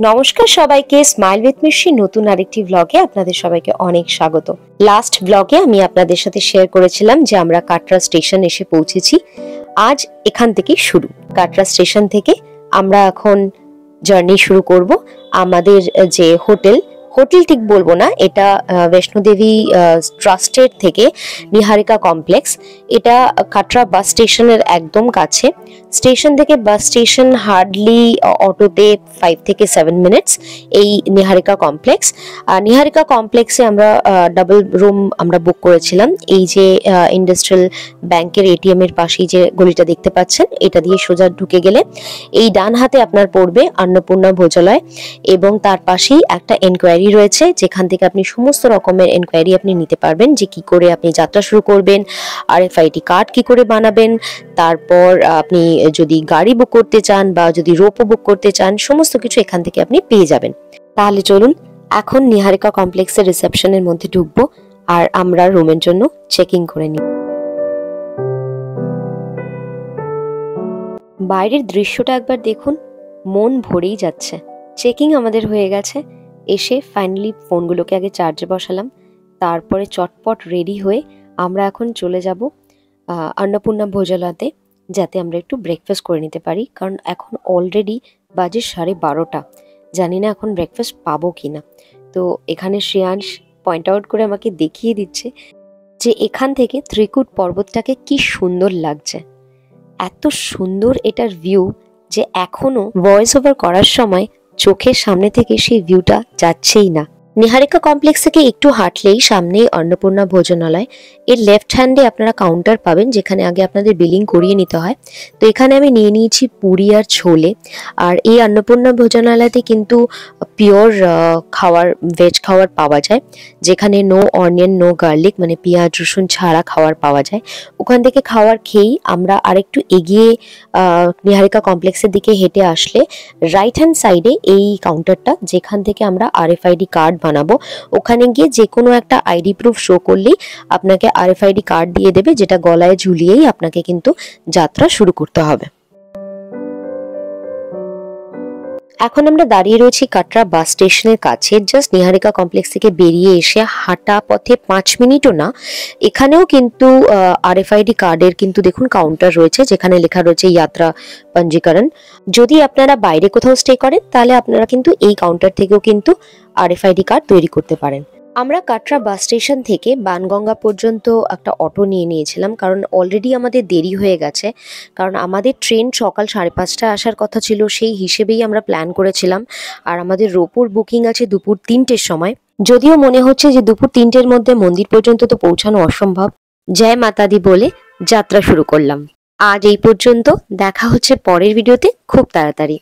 নমস্কার সবাইকে, smile with মিশি নতুন আরেকটি ব্লগে আপনাদের সবাইকে অনেক স্বাগত। লাস্ট ব্লগে আমি আপনাদের সাথে শেয়ার করেছিলাম যে আমরা কাটরা স্টেশন এসে পৌঁছেছি। আজ এখান থেকেই শুরু। কাটরা স্টেশন থেকে আমরা এখন জার্নি শুরু করব। আমাদের যে হোটেল ঠিক বলবো না, এটা বৈষ্ণোদেবী ট্রাস্টের থেকে নিহারিকা কমপ্লেক্স। এটা কাটরা বাস স্টেশনের একদম কাছে। স্টেশন থেকে বাস স্টেশন হার্ডলি অটোতে 5 থেকে 7 মিনিটস এই নিহারিকা কমপ্লেক্স। আর নিহারিকা কমপ্লেক্সে আমরা ডাবল রুম আমরা বুক করেছিলাম। এই যে ইন্ডাস্ট্রিয়াল ব্যাংকের এটিএম এর পাশেই যে গলিটা দেখতে পাচ্ছেন, এটা দিয়ে সোজা ঢুকে গেলে এই ডান হাতে আপনার পড়বে অন্নপূর্ণা ভোজালয়, এবং তার পাশেই একটা এনকোয়ারি রয়েছে যেখান থেকে আপনি সমস্ত রকমের এনকোয়ারি আপনি নিতে পারবেন, যে কি করে আপনি যাত্রা শুরু করবেন, RFID কার্ড কি করে বানাবেন, তারপর আপনি যদি গাড়ি বুক করতে চান বা যদি রোপও বুক করতে চান, সমস্ত কিছু এখান থেকে আপনি পেয়ে যাবেন। তাহলে চলুন এখন নিহারিকা কমপ্লেক্সের রিসেপশনের মধ্যে ঢুকবো আর আমরা রুমের জন্য চেকিং করে নিই। বাইরের দৃশ্যটা একবার দেখুন, মন ভরেই যাচ্ছে। চেকিং আমাদের হয়ে গেছে। এসে ফাইনালি ফোনগুলোকে আগে চার্জে বসালাম, তারপরে চটপট রেডি হয়ে আমরা এখন চলে যাব অন্নপূর্ণা ভোজালয়তে, যাতে আমরা একটু ব্রেকফাস্ট করে নিতে পারি। কারণ এখন অলরেডি বাজে 12:30। জানি না এখন ব্রেকফাস্ট পাবো কিনা। তো এখানে শ্রেয়াংশ পয়েন্ট আউট করে আমাকে দেখিয়ে দিচ্ছে যে এখান থেকে ত্রিকুট পর্বতটাকে কি সুন্দর লাগছে। এত সুন্দর এটার ভিউ যে এখনো ভয়েস ওভার করার সময় চোখের সামনে থেকে সেই ভিউটা যাচ্ছেই না। নিহারিকা কমপ্লেক্স থেকে একটু হাঁটলেই সামনেই অন্নপূর্ণা ভোজনালয়। এর লেফট হ্যান্ডে আপনারা কাউন্টার পাবেন, যেখানে আগে আপনাদের বিলিং করিয়ে নিতে হয়। তো এখানে আমি নিয়ে নিয়েছি পুরি আর ছোলে। আর এই অন্নপূর্ণা ভোজনালয়তে কিন্তু পিওর খাওয়ার, ভেজ খাওয়ার পাওয়া যায়, যেখানে নো অনিয়ন নো গার্লিক, মানে পেঁয়াজ রসুন ছাড়া খাওয়ার পাওয়া যায়। ওখান থেকে খাওয়ার খেয়েই আমরা আরেকটু এগিয়ে নিহারিকা কমপ্লেক্সের দিকে হেঁটে আসলে রাইট হ্যান্ড সাইডে এই কাউন্টারটা, যেখান থেকে আমরা RFID কার্ড বানাবো। ওখানে গিয়ে যে কোনো একটা ID প্রুফ শো করলেই আপনাকে RFID কার্ড দিয়ে দেবে, যেটা গলায় ঝুলিয়েই আপনাকে কিন্তু যাত্রা শুরু করতে হবে। এখন আমরা দাঁড়িয়ে রয়েছি কাটরা বাস স্টেশনের কাছে। জাস্ট নিহারিকা কমপ্লেক্স থেকে বেরিয়ে এসে হাঁটা পথে 5 মিনিটও না, এখানেও কিন্তু RFID কার্ডের কিন্তু দেখুন কাউন্টার রয়েছে, যেখানে লেখা রয়েছে যাত্রা পঞ্জীকরণ। যদি আপনারা বাইরে কোথাও স্টে করেন, তাহলে আপনারা কিন্তু এই কাউন্টার থেকেও কিন্তু RFID কার্ড তৈরি করতে পারেন। আমরা কাটরা বাস স্টেশন থেকে বানগঙ্গা পর্যন্ত একটা অটো নিয়ে নিয়েছিলাম, কারণ অলরেডি আমাদের দেরি হয়ে গেছে। কারণ আমাদের ট্রেন সকাল 5:30টায় আসার কথা ছিল, সেই হিসেবেই আমরা প্ল্যান করেছিলাম। আর আমাদের রোপোর বুকিং আছে দুপুর 3টের সময়। যদিও মনে হচ্ছে যে দুপুর 3টের মধ্যে মন্দির পর্যন্ত তো পৌঁছানো অসম্ভব। জয় মাতা দি বলে যাত্রা শুরু করলাম। আজ এই পর্যন্ত, দেখা হচ্ছে পরের ভিডিওতে খুব তাড়াতাড়ি।